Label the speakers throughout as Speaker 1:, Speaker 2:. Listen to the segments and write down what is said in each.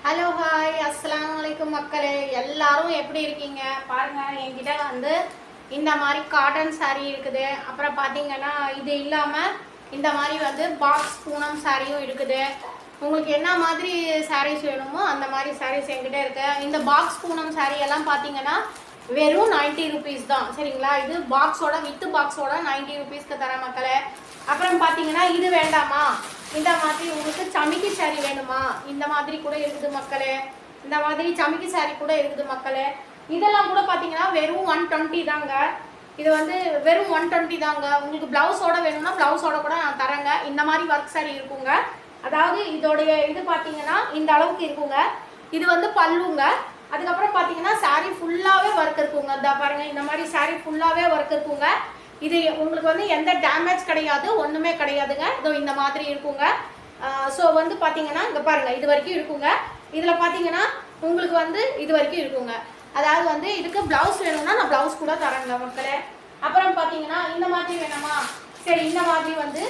Speaker 1: Hello hi அஸ்ஸலாமு அலைக்கும் மக்களே, எல்லாரும் எப்படி இருக்கீங்க? பாருங்க, என்கிட்ட வந்து இந்த மாதிரி காட்டன் saree இருக்குது. அப்புறம் பார்த்தீங்கன்னா இது இல்லாமல் இந்த மாதிரி வந்து பாக்ஸ் பூனம் சாரியும் இருக்குது. உங்களுக்கு என்ன மாதிரி சாரீஸ் வேணுமோ அந்த மாதிரி சாரீஸ் என்கிட்ட இருக்கு. இந்த பாக்ஸ் பூனம் சாரீ எல்லாம் பார்த்தீங்கன்னா வெறும் 90 ருபீஸ் தான், சரிங்களா? இது பாக்ஸோட வித் பாக்ஸோட 90 ருபீஸ்க்கு தர மக்களே. அப்புறம் பார்த்தீங்கன்னா இது வேண்டாமா, இந்த மாதிரி உங்களுக்கு சமிக்கி சாரி வேணுமா, இந்த மாதிரி கூட இருக்குது மக்களே. இந்த மாதிரி சமிக்கி சாரி கூட இருக்குது மக்களே. இதெல்லாம் கூட பார்த்தீங்கன்னா வெறும் 120 தாங்க. இது வந்து வெறும் 120 தாங்க. உங்களுக்கு ப்ளவுஸோட வேணும்னா ப்ளவுஸோட கூட நான் தரேங்க. இந்த மாதிரி ஒர்க் சாரி இருக்குங்க. அதாவது இதோடைய இது பார்த்தீங்கன்னா இந்த அளவுக்கு இருக்குங்க. இது வந்து பல்லுங்க. அதுக்கப்புறம் பார்த்தீங்கன்னா சாரீ ஃபுல்லாகவே ஒர்க் இருக்குங்க. இந்த பாருங்கள், இந்த மாதிரி சாரீ ஃபுல்லாகவே ஒர்க் இருக்குங்க. இது உங்களுக்கு வந்து எந்த டேமேஜ் கிடையாது, ஒன்றுமே கிடையாதுங்க. இதோ இந்த மாதிரி இருக்குங்க. ஸோ வந்து பார்த்தீங்கன்னா இங்கே பாருங்கள், இது வரைக்கும் இருக்குங்க. இதில் பார்த்தீங்கன்னா உங்களுக்கு வந்து இது வரைக்கும் இருக்குங்க. அதாவது வந்து இதுக்கு ப்ளவுஸ் வேணும்னா நான் ப்ளவுஸ் கூட தரேங்க மக்களே. அப்புறம் பார்த்தீங்கன்னா இந்த மாதிரி வேணுமா, சரி இந்த மாதிரி வந்து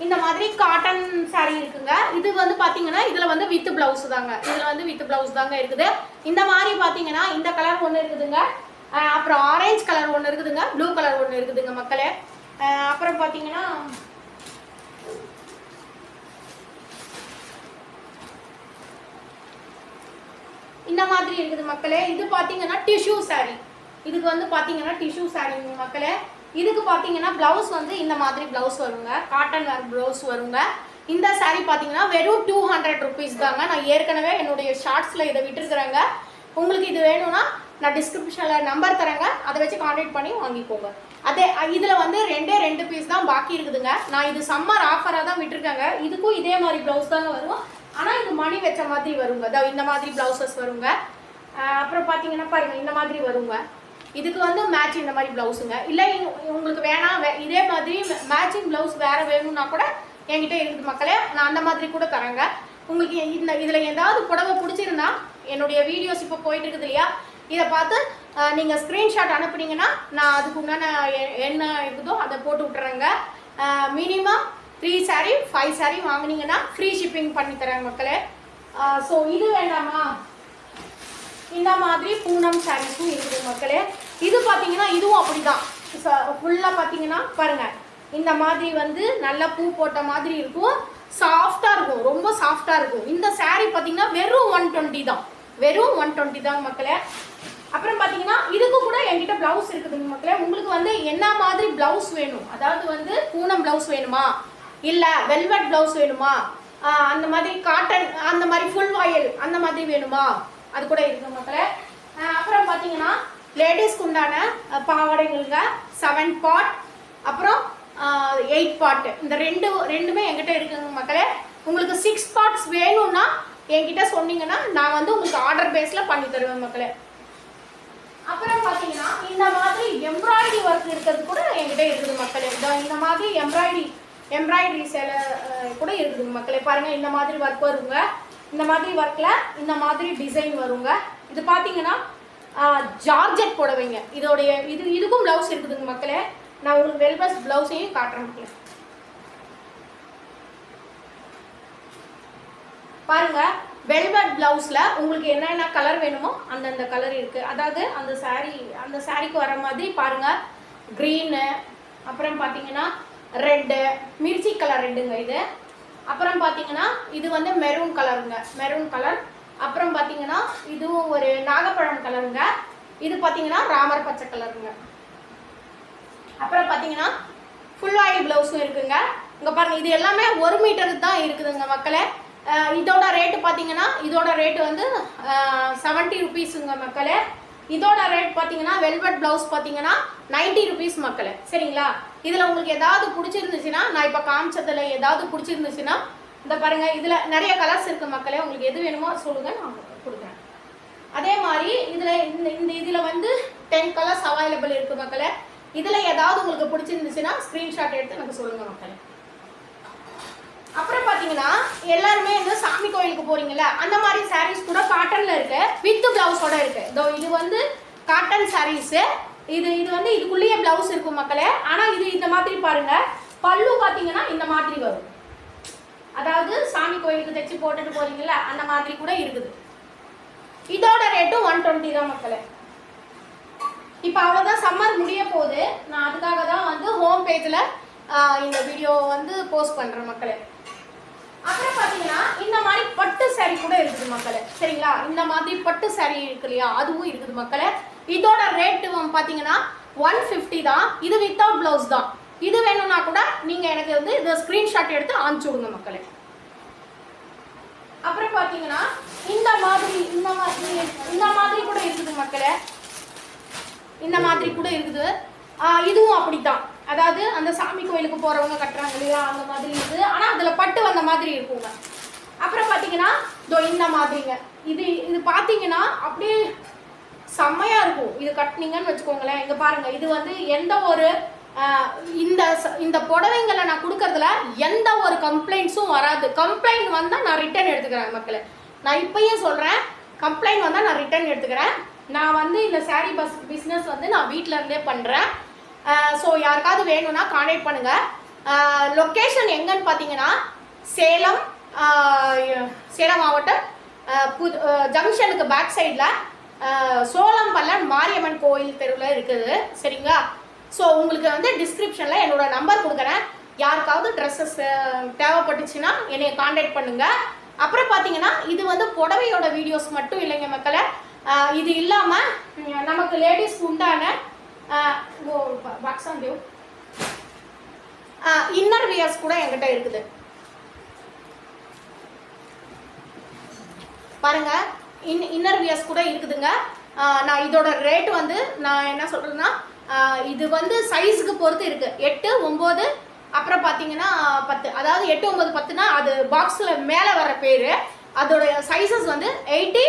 Speaker 1: இந்த மாதிரி காட்டன் சாரீ இருக்குங்க. இது வந்து பார்த்தீங்கன்னா இதில் வந்து வித் ப்ளவுஸ் தாங்க. இதில் வந்து வித் ப்ளவுஸ் தாங்க இருக்குது. இந்த மாதிரி பார்த்தீங்கன்னா இந்த கலர் ஒன்று இருக்குதுங்க. அப்புறம் ஆரஞ்சு கலர் ஒன்று இருக்குதுங்க, ப்ளூ கலர் ஒன்று இருக்குதுங்க மக்களே. அப்புறம் பார்த்தீங்கன்னா இந்த மாதிரி இருக்குது மக்களே. இது பார்த்தீங்கன்னா டிஷ்யூ சாரீ. இதுக்கு வந்து பார்த்தீங்கன்னா டிஷ்யூ சாரீங்க மக்களே. இதுக்கு பார்த்தீங்கன்னா ப்ளவுஸ் வந்து இந்த மாதிரி ப்ளவுஸ் வருங்க, காட்டன் வேர் ப்ளவுஸ் வருங்க. இந்த சாரீ பார்த்தீங்கன்னா வெறும் 200 ருபீஸ் தாங்க. நான் ஏற்கனவே என்னுடைய ஷார்ட்ஸில் இதை விட்டுருக்குறேங்க. உங்களுக்கு இது வேணும்னா நான் டிஸ்கிரிப்ஷனில் நம்பர் தரேங்க, அதை வச்சு கான்டாக்ட் பண்ணி வாங்கிக்கோங்க. அதே இதில் வந்து ரெண்டு பீஸ் தான் பாக்கி இருக்குதுங்க. நான் இது சம்மர் ஆஃபராக தான் விட்டுருக்கேங்க. இதுக்கும் இதே மாதிரி ப்ளவுஸ் தாங்க வரும், ஆனால் இது மணி வச்ச மாதிரி வருங்க. அதாவது இந்த மாதிரி ப்ளவுசஸ் வருங்க. அப்புறம் பார்த்தீங்கன்னா பாருங்கள், இந்த மாதிரி வருங்க. இதுக்கு வந்து மேட்ச் இந்த மாதிரி ப்ளவுஸுங்க. இல்லை உங்களுக்கு வேணாம், இதே மாதிரி மேட்சிங் ப்ளவுஸ் வேறு வேணும்னா கூட என்கிட்ட இருக்குது மக்களே. நான் அந்த மாதிரி கூட தரேங்க. உங்களுக்கு இதில் ஏதாவது புடவை பிடிச்சிருந்தா என்னுடைய வீடியோஸ் இப்போ போயிட்டு இருக்குது இல்லையா, இதை பார்த்து நீங்கள் ஸ்க்ரீன்ஷாட் அனுப்புனீங்கன்னா நான் அதுக்கு உண்டான என்ன இருக்குதோ அதை போட்டு விட்டுறேங்க. மினிமம் 3 சாரீ 5 சாரீ வாங்கினீங்கன்னா ஃப்ரீ ஷிப்பிங் பண்ணி தரேன் மக்களே. ஸோ இது வேண்டாமா, இந்த மாதிரி பூனம் சாரீஸும் இருக்குது மக்களே. இது பார்த்தீங்கன்னா இதுவும் அப்படி தான். ஃபுல்லாக பார்த்தீங்கன்னா பாருங்கள், இந்த மாதிரி வந்து நல்லா பூ போட்ட மாதிரி இருக்கும், சாஃப்டாக இருக்கும், ரொம்ப சாஃப்டாக இருக்கும். இந்த சாரீ பார்த்தீங்கன்னா வெறும் 120 தான், வெறும் 120 தாங்க மக்களே. அப்புறம் பார்த்தீங்கன்னா இதுக்கு கூட என்கிட்ட ப்ளவுஸ் இருக்குதுங்க மக்களே. உங்களுக்கு வந்து என்ன மாதிரி ப்ளவுஸ் வேணும், அதாவது வந்து பூனம் ப்ளவுஸ் வேணுமா, இல்லை வெல்வெட் ப்ளவுஸ் வேணுமா, அந்த மாதிரி காட்டன் அந்த மாதிரி ஃபுல் வாயில் அந்த மாதிரி வேணுமா, அது கூட இருக்குது மக்களே. அப்புறம் பார்த்தீங்கன்னா லேடிஸ்க்கு உண்டான பாவாடைங்களுங்க 7 பார்ட் அப்புறம் 8 பார்ட், இந்த ரெண்டுமே என்கிட்ட இருக்குங்க மக்களே. உங்களுக்கு 6 பார்ட்ஸ் வேணும்னா என்கிட்ட சொன்னீங்கன்னா நான் வந்து உங்களுக்கு ஆர்டர் பேஸில் பண்ணி தருவேன் மக்களே. அப்புறம் பார்த்தீங்கன்னா இந்த மாதிரி எம்ப்ராய்டரி ஒர்க் இருக்கிறது கூட என்கிட்ட இருக்குது மக்களே. இந்த மாதிரி எம்ப்ராய்டரி சேலை கூட இருக்குதுங்க மக்களே. பாருங்கள், இந்த மாதிரி ஒர்க் வருங்க. இந்த மாதிரி ஒர்க்கில் இந்த மாதிரி டிசைன் வருங்க. இது பார்த்தீங்கன்னா ஜார்ஜெட் புடவைங்க. இதோடைய இதுக்கும் ப்ளவுஸ் இருக்குதுங்க மக்களே. நான் உங்களுக்கு வெல்வெட் ப்ளவுஸையும் காட்டுறேன் மக்களே. பாருங்க, வெல்வெட் ப்ளவுஸில் உங்களுக்கு என்னென்ன கலர் வேணுமோ அந்தந்த கலர் இருக்குது. அதாவது அந்த சாரீக்கு வர மாதிரி பாருங்கள், க்ரீனு, அப்புறம் பார்த்தீங்கன்னா ரெட்டு, மிர்ச்சி கலர் ரெட்டுங்க இது. அப்புறம் பார்த்தீங்கன்னா இது வந்து மெரூன் கலருங்க, மெரூன் கலர். அப்புறம் பார்த்தீங்கன்னா இதுவும் ஒரு நாகப்பழம் கலருங்க. இது பார்த்தீங்கன்னா ராமர் பச்சை கலருங்க. அப்புறம் பார்த்தீங்கன்னா ஃபுல் ஆயில் ப்ளவுஸும் இருக்குங்க. இங்கே பாருங்கள், இது எல்லாமே 1 மீட்டருக்கு தான் இருக்குதுங்க மக்களே. இதோட ரேட்டு பார்த்தீங்கன்னா இதோட ரேட்டு வந்து 70 ருபீஸுங்க மக்களே. இதோட ரேட் பார்த்தீங்கன்னா வெல்வெட் ப்ளவுஸ் பார்த்தீங்கன்னா 90 ருபீஸ் மக்களே, சரிங்களா? இதில் உங்களுக்கு ஏதாவது பிடிச்சிருந்துச்சுன்னா, நான் இப்போ காமிச்சதில் ஏதாவது பிடிச்சிருந்துச்சுன்னா இந்த பாருங்கள், இதில் நிறைய கலர்ஸ் இருக்குது மக்களே. உங்களுக்கு எது வேணுமோ சொல்லுங்கள், நான் கொடுக்குறேன். அதே மாதிரி இதில் வந்து 10 கலர்ஸ் அவைலபிள் இருக்குது மக்களே. இதில் ஏதாவது உங்களுக்கு பிடிச்சிருந்துச்சுன்னா ஸ்க்ரீன்ஷாட் எடுத்து எனக்கு சொல்லுங்கள் மக்களே. அப்புறம் பார்த்தீங்கன்னா எல்லாருமே இந்த சாமி கோயிலுக்கு போறீங்கல்ல, அந்த மாதிரி சாரீஸ் கூட காட்டன்ல இருக்கு, வித் பிளவுஸோட இருக்கு. இது வந்து காட்டன் சாரீஸ். இது வந்து இதுக்குள்ளேயே பிளவுஸ் இருக்கும் மக்களே. ஆனால் இது இந்த மாதிரி பாருங்க, பல்லு பார்த்தீங்கன்னா இந்த மாதிரி வரும். அதாவது சாமி கோயிலுக்கு தைச்சு போட்டுட்டு போறீங்கல்ல அந்த மாதிரி கூட இருக்குது. இதோட ரேட்டும் 120 தான் மக்களே. இப்போ அவ்வளோதான், சம்மர் முடிய போகுது. நான் அதுக்காக தான் வந்து ஹோம் பேஜில் இந்த வீடியோ வந்து போஸ்ட் பண்ணுறேன் மக்களே. அப்புறம் பார்த்தீங்கன்னா இந்த மாதிரி பட்டு சாரீ கூட இருக்குது மக்களே. சரிங்களா, இந்த மாதிரி பட்டு சாரீ இருக்கு இல்லையா, அதுவும் இருக்குது மக்களே. இதோட ரேட்டு பார்த்தீங்கன்னா 150 தான். இது வித்தவுட் ப்ளவுஸ் தான். இது வேணும்னா கூட நீங்கள் எனக்கு வந்து இதை ஸ்க்ரீன்ஷாட் எடுத்து அனுப்பிச்சு விடுங்க மக்களே. அப்புறம் பார்த்தீங்கன்னா இந்த மாதிரி கூட இருக்குது மக்களே. இந்த மாதிரி கூட இருக்குது. இதுவும் அப்படித்தான். அதாவது அந்த சாமி கோயிலுக்கு போகிறவங்க கட்டுறாங்க இல்லையா, அந்த மாதிரி இருக்குது. ஆனால் அதில் பட்டு வந்த மாதிரி இருக்குங்க. அப்புறம் பார்த்தீங்கன்னா இந்த மாதிரிங்க. இது பார்த்தீங்கன்னா அப்படியே செம்மையாக இருக்கும். இது கட்டினீங்கன்னு வச்சுக்கோங்களேன். இங்கே பாருங்கள், இது வந்து எந்த ஒரு இந்த புடவைங்களை நான் கொடுக்கறதுல எந்த ஒரு கம்ப்ளைண்ட்ஸும் வராது. கம்ப்ளைண்ட் வந்தால் நான் ரிட்டர்ன் எடுத்துக்கிறேன் மக்களே. நான் இப்பயே சொல்கிறேன், கம்ப்ளைண்ட் வந்தால் நான் ரிட்டர்ன் எடுத்துக்கிறேன். நான் வந்து இந்த சாரீ பிஸ்னஸ் வந்து நான் வீட்டில் இருந்தே பண்ணுறேன். ஸோ யாருக்காவது வேணும்னா கான்டாக்ட் பண்ணுங்கள். லொக்கேஷன் எங்கன்னு பார்த்தீங்கன்னா சேலம் மாவட்டம் ஜங்ஷனுக்கு பேக் சைடில் சோளம்பள்ளம் மாரியம்மன் கோயில் தெருவில் இருக்குது. சரிங்களா, ஸோ உங்களுக்கு வந்து டிஸ்கிரிப்ஷனில் என்னோடய நம்பர் கொடுக்குறேன். யாருக்காவது ட்ரெஸ்ஸஸ் தேவைப்பட்டுச்சுன்னா என்னை கான்டாக்ட் பண்ணுங்கள். அப்புறம் பார்த்தீங்கன்னா இது வந்து புடவையோட வீடியோஸ் மட்டும் இல்லைங்க மக்களை. இது இல்லாமல் நமக்கு லேடிஸ்க்கு உண்டான இன்னர் வியர்ஸ் கூட என்கிட்ட இருக்குது பாருங்க. இன்னர் வியர்ஸ் கூட இருக்குதுங்க. நான் இதோட ரேட் வந்து நான் என்ன சொல்கிறேன்னா, இது வந்து சைஸுக்கு பொறுத்து இருக்குது. 8, 9 அப்புறம் பார்த்தீங்கன்னா 10. அதாவது 8, 9, 10னா அது பாக்ஸில் மேலே வர பேர். அதோடைய சைஸஸ் வந்து 80,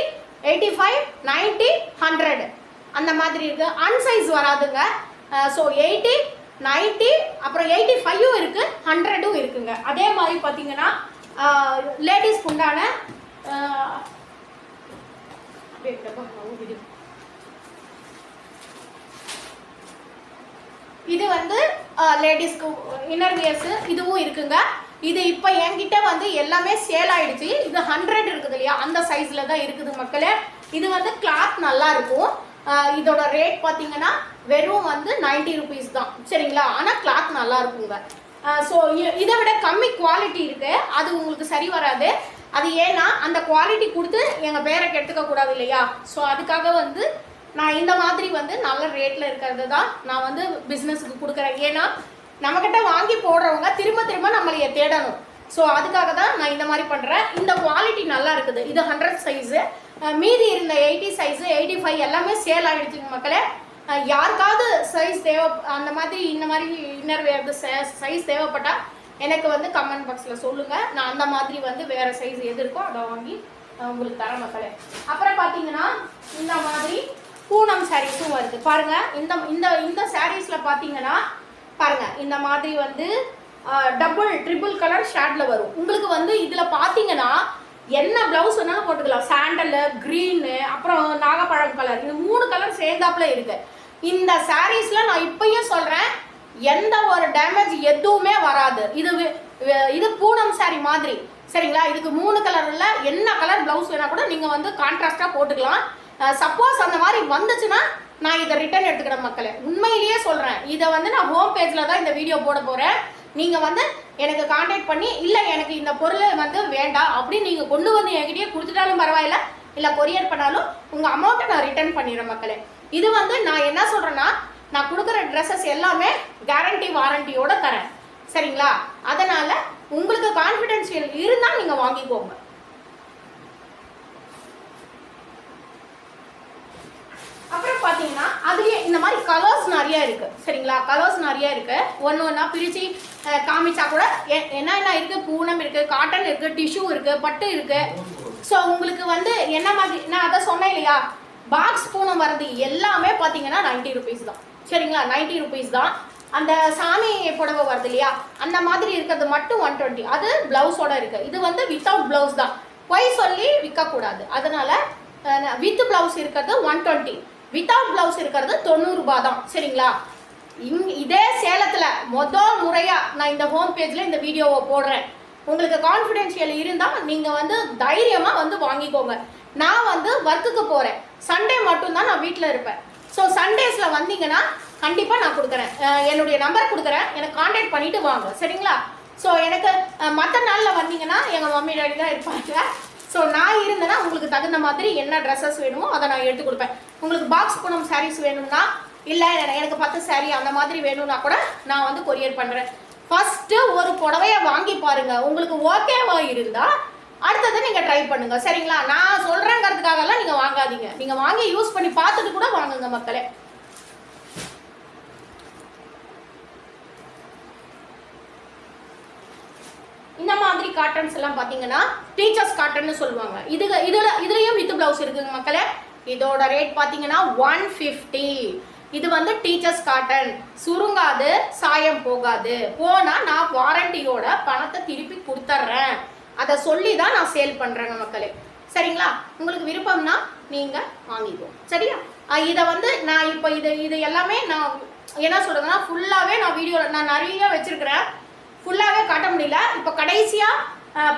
Speaker 1: 85, 90, 100 அந்த மாதிரி இருக்குது. அன்சைஸ் வராதுங்க. ஸோ 80, 90 அப்புறம் 85ம் இருக்குது, 100ம் இருக்குங்க. அதே மாதிரி பார்த்தீங்கன்னா லேடிஸ்க்கு உண்டான இது வந்து லேடிஸ்க்கு இன்னர் வியர்ஸ் இதுவும் இருக்குங்க. இது இப்போ என்கிட்ட வந்து எல்லாமே சேல் ஆயிடுச்சு. இது 100 இருக்குது இல்லையா, அந்த சைஸில் தான் இருக்குது மக்களே. இது வந்து கிளாத் நல்லா இருக்கும். இதோட ரேட் பார்த்தீங்கன்னா வெறும் வந்து 90 ருபீஸ் தான். சரிங்களா, ஆனால் கிளாத் நல்லா இருக்குங்க. ஸோ இதை விட கம்மி குவாலிட்டி இருக்குது, அது உங்களுக்கு சரி வராது. அது ஏன்னா அந்த குவாலிட்டி கொடுத்து எங்கள் பேரை கெடுத்துக்க கூடாது இல்லையா. ஸோ அதுக்காக வந்து நான் இந்த மாதிரி வந்து நல்ல ரேட்டில் இருக்கிறது தான் நான் வந்து பிஸ்னஸுக்கு கொடுக்குறேன். ஏன்னா நம்மக்கிட்ட வாங்கி போடுறவங்க திரும்ப திரும்ப நம்மளைய தேடணும். ஸோ அதுக்காக தான் நான் இந்த மாதிரி பண்ணுறேன். இந்த குவாலிட்டி நல்லா இருக்குது. இது 100 சைஸு. மீதி இருந்த 80 சைஸு 85 எல்லாமே சேல் ஆகிடுச்சுங்க மக்களே. யாருக்காவது சைஸ் அந்த மாதிரி இந்த மாதிரி இன்னர் வேறு சைஸ் தேவைப்பட்டால் எனக்கு வந்து கமெண்ட் பாக்ஸில் சொல்லுங்கள். நான் அந்த மாதிரி வந்து வேறு சைஸ் எது இருக்கோ அதை வாங்கி உங்களுக்கு தரேன் மக்களே. அப்புறம் பார்த்தீங்கன்னா இந்த மாதிரி பூனம் சாரீஸும் வருது பாருங்கள். இந்த இந்த இந்த சாரீஸில் பார்த்தீங்கன்னா பாருங்கள், இந்த மாதிரி வந்து டபுள் ட்ரிபிள் கலர் ஷேடில் வரும். உங்களுக்கு வந்து இதில் பார்த்தீங்கன்னா என்ன ப்ளவுஸ் வேணாலும் போட்டுக்கலாம். சாண்டலு, க்ரீனு, அப்புறம் நாகப்பழம் கலர், இந்த 3 கலர் சேர்ந்தாப்புல இருக்குது. இந்த சாரீஸில் நான் இப்பயும் சொல்கிறேன், எந்த ஒரு டேமேஜ் எதுவுமே வராது. இது பூனம் சாரீ மாதிரி. சரிங்களா, இதுக்கு 3 கலரில் என்ன கலர் ப்ளவுஸ் வேணால் கூட நீங்கள் வந்து கான்ட்ராஸ்டாக போட்டுக்கலாம். சப்போஸ் அந்த மாதிரி வந்துச்சுன்னா நான் இதை ரிட்டர்ன் எடுத்துக்கிறேன் மக்களே. உண்மையிலேயே சொல்கிறேன், இதை வந்து நான் ஹோம் பேஜில் தான் இந்த வீடியோ போட போகிறேன். நீங்கள் வந்து எனக்கு கான்டாக்ட் பண்ணி இல்லை எனக்கு இந்த பொருள் வந்து வேண்டாம் அப்படின்னு நீங்கள் கொண்டு வந்து என்கிட்டயே கொடுத்துட்டாலும் பரவாயில்ல, இல்லை கொரியர் பண்ணாலும் உங்கள் அமௌண்ட்டை நான் ரிட்டர்ன் பண்ணிடுறேன் மக்களே. இது வந்து நான் என்ன சொல்கிறேன்னா, நான் கொடுக்குற ட்ரெஸ்ஸஸ் எல்லாமே கேரண்டி வாரண்டியோட தரேன். சரிங்களா, அதனால் உங்களுக்கு கான்ஃபிடென்ஷியல் இருந்தால் நீங்கள் வாங்கிக்கோங்க. அப்புறம் பார்த்தீங்கன்னா அதுலேயே இந்த மாதிரி கலர்ஸ் நிறைய இருக்குது. சரிங்களா, கலர்ஸ் நிறைய இருக்குது. ஒன்று ஒன்றா பிரித்து காமிச்சா கூட என்ன இருக்குது, பூனம் இருக்குது, காட்டன் இருக்குது, டிஷ்யூ இருக்குது, பட்டு இருக்குது. ஸோ உங்களுக்கு வந்து என்ன மாதிரி நான் அதை சொன்னேன் இல்லையா, பாக்ஸ் பூனம் வர்றது எல்லாமே பார்த்தீங்கன்னா 90 ருபீஸ் தான். சரிங்களா, 90 ருபீஸ் தான். அந்த சாமி புடவை வருது இல்லையா, அந்த மாதிரி இருக்கிறது மட்டும் 120. அது ப்ளவுஸோட இருக்குது. இது வந்து வித்தவுட் ப்ளவுஸ் தான். பொய் சொல்லி விற்கக்கூடாது. அதனால் வித் ப்ளவுஸ் இருக்கிறது 120, வித்தவுட் ப்ளவுஸ் இருக்கிறது 90 ரூபாய் தான். சரிங்களா, இதே சேலத்தில் முதல் முறையாக நான் இந்த ஹோம் பேஜில் இந்த வீடியோவை போடுறேன். உங்களுக்கு கான்ஃபிடென்ஷியல் இருந்தால் நீங்கள் வந்து தைரியமாக வந்து வாங்கிக்கோங்க. நான் வந்து ஒர்க்குக்கு போகிறேன், சண்டே மட்டும்தான் நான் வீட்டில் இருப்பேன். ஸோ சண்டேஸில் வந்தீங்கன்னா கண்டிப்பாக நான் கொடுக்குறேன், என்னுடைய நம்பர் கொடுக்குறேன், எனக்கு கான்டாக்ட் பண்ணிவிட்டு வாங்க, சரிங்களா? ஸோ எனக்கு மற்ற நாளில் வந்தீங்கன்னா எங்கள் மம்மி டாடி தான் இருப்பாங்க. ஸோ நான் இருந்தேன்னா உங்களுக்கு தகுந்த மாதிரி என்ன ட்ரெஸ்ஸஸ் வேணுமோ அதை நான் எடுத்து கொடுப்பேன். உங்களுக்கு பாக்ஸ் பூனம் சாரீஸ் வேணும்னா, இல்லை எனக்கு 10 சாரீ அந்த மாதிரி வேணும்னா கூட நான் வந்து கொரியர் பண்ணுறேன். ஃபஸ்ட்டு ஒரு புடவையை வாங்கி பாருங்கள், உங்களுக்கு ஓகேவா இருந்தால் அடுத்தது நீங்கள் ட்ரை பண்ணுங்கள், சரிங்களா? நான் சொல்கிறேங்கிறதுக்காகலாம் நீங்கள் வாங்காதீங்க, நீங்கள் வாங்கி யூஸ் பண்ணி பார்த்துட்டு கூட வாங்குங்க மக்களே. இந்த மாதிரி காட்டன்ஸ் எல்லாம் பார்த்தீங்கன்னா டீச்சர்ஸ் காட்டன்னு சொல்லுவாங்க. இதுலயும் வித் பிளவுஸ் இருக்குங்க மக்களே. இதோட ரேட் பார்த்தீங்கன்னா 150. இது வந்து டீச்சர்ஸ் காட்டன், சுருங்காது, சாயம் போகாது. போனால் நான் வாரண்டியோட பணத்தை திருப்பி கொடுத்துட்றேன், அதை சொல்லி தான் நான் சேல் பண்ணுறேங்க மக்களே, சரிங்களா? உங்களுக்கு விருப்பம்னா நீங்கள் வாங்கிக்கோ, சரியா? இதை வந்து நான் இப்போ இது எல்லாமே நான் என்ன சொல்கிறேன்னா ஃபுல்லாகவே நான் வீடியோவில் நான் நிறைய வச்சுருக்கிறேன், ஃபுல்லாகவே காட்ட முடியல. இப்போ கடைசியாக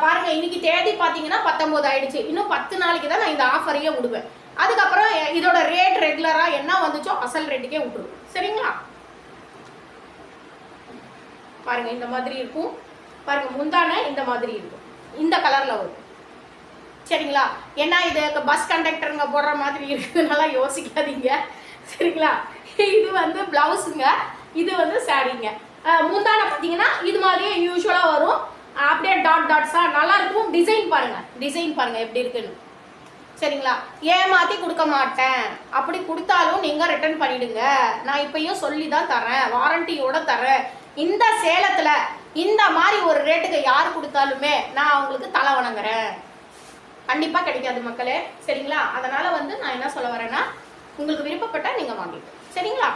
Speaker 1: பாருங்கள், இன்னைக்கு தேதி பார்த்தீங்கன்னா 19 ஆயிடுச்சு. இன்னும் 10 நாளைக்கு தான் நான் இந்த ஆஃபரையே விடுவேன். அதுக்கப்புறம் இதோட ரேட் ரெகுலராக என்ன வந்துச்சோ அசல் ரேட்டுக்கே விட்டுருவோம், சரிங்களா? பாருங்கள் இந்த மாதிரி இருக்கும், பாருங்கள் முந்தான இந்த மாதிரி இருக்கும், இந்த கலரில் வரும், சரிங்களா? ஏன்னா இது பஸ் கண்டக்டருங்க போடுற மாதிரி இருக்குதுனால யோசிக்காதீங்க, சரிங்களா? இது வந்து ப்ளவுஸுங்க, இது வந்து சாரீங்க. முந்தான பார்த்தீங்கன்னா இது மாதிரியே யூஸ்வலாக வரும், அப்படியே டாட்ஸாக நல்லாயிருக்கும். டிசைன் பாருங்கள் எப்படி இருக்குன்னு, சரிங்களா? ஏமாற்றி கொடுக்க மாட்டேன், அப்படி கொடுத்தாலும் நீங்கள் ரிட்டர்ன் பண்ணிவிடுங்க. நான் இப்பயும் சொல்லி தான் தரேன், வாரண்டியோடு தரேன். இந்த சேலத்தில் இந்த மாதிரி ஒரு ரேட்டுக்கு யார் கொடுத்தாலுமே நான் அவங்களுக்கு தலை வணங்குறேன், கண்டிப்பாக கிடைக்காது மக்களே, சரிங்களா? அதனால் வந்து நான் என்ன சொல்ல வரேன்னா உங்களுக்கு விருப்பப்பட்டால் நீங்கள் வாங்கிக்கோ, சரிங்களா?